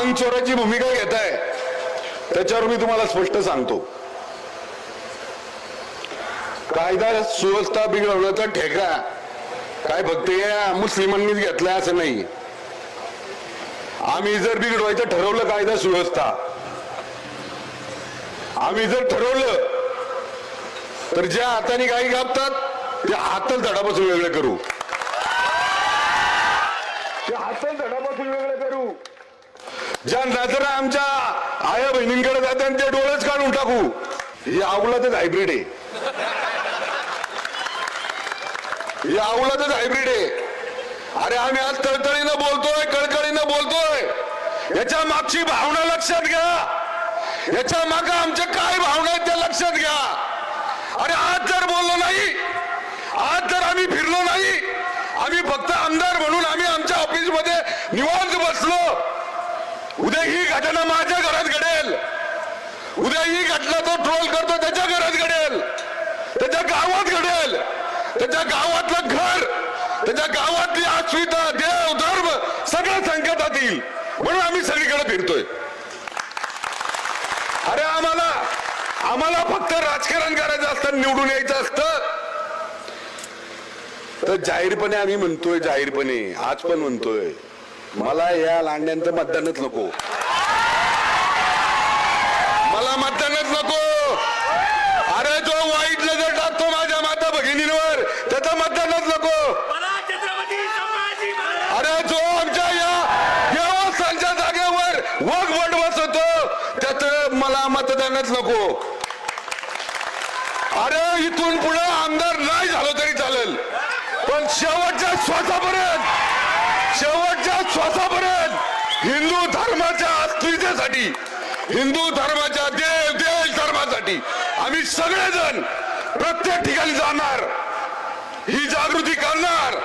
अंग चोराची भूमिका घेताय त्याच्यावर मी तुम्हाला स्पष्ट सांगतो, कायदा सुव्यवस्था बिघडवण्याचा ठेका काय फक्त या मुस्लिमांनीच घेतलाय असं नाही. आम्ही जर बिघडवायचं ठरवलं कायदा सुव्यवस्था, आम्ही जर ठरवलं तर ज्या हाताने गाई कापतात त्या हातच धडापासून वेगळे करू, त्या हातच धडापासून वेगळे करू. ज्या नजरा आमच्या आया बहिणींकडे जातात ते डोळेच काढून टाकू. ही अवलादच हायब्रिड आहे, ही अवलादच हायब्रिड आहे. अरे आम्ही आज तळतळीनं बोलतोय, कळकळीनं बोलतोय, याच्या मागची भावना लक्षात घ्या, याच्या माग आमच्या काय भावना आहेत त्या लक्षात घ्या. अरे आज जर बोललो नाही, आज जर आम्ही फिरलो नाही, आम्ही फक्त आमदार म्हणून आम्ही आमच्या ऑफिसमध्ये निवांत बसलो, उद्या ही घटना माझ्या घरात घडेल, उद्या ही घटना तो ट्रोल करतो त्याच्या घरात घडेल, त्याच्या गावात घडेल, त्याच्या गावातलं घर, त्याच्या गावातली अस्मिता, देव, धर्म सगळं संकटात येईल. म्हणून आम्ही सगळीकडे फिरतोय. अरे आम्हाला फक्त राजकारण करायचं असतं, निवडून यायचं असतं तर जाहीरपणे आम्ही म्हणतोय, जाहीरपणे आज पण म्हणतोय, मला या लांड्यांचं मतदानच नको, मला मतदानच नको. अरे जो वाईट नजर टाकतो माझ्या माता भगिनींवर त्याचं मतदानच नको. अरे जो आमच्या या देवस्थानच्या जागेवर वगवट बसवतो त्याचं मला मतदानच नको. अरे इथून पुढे आमदार नाही झालो तरी चालेल, पण शेवटच्या श्वासापर्यंत हिंदू धर्माच्या अस्मितेसाठी, हिंदू धर्माच्या देश धर्मासाठी आम्ही सगळेजण प्रत्येक ठिकाणी जाणार, ही जागृती करणार.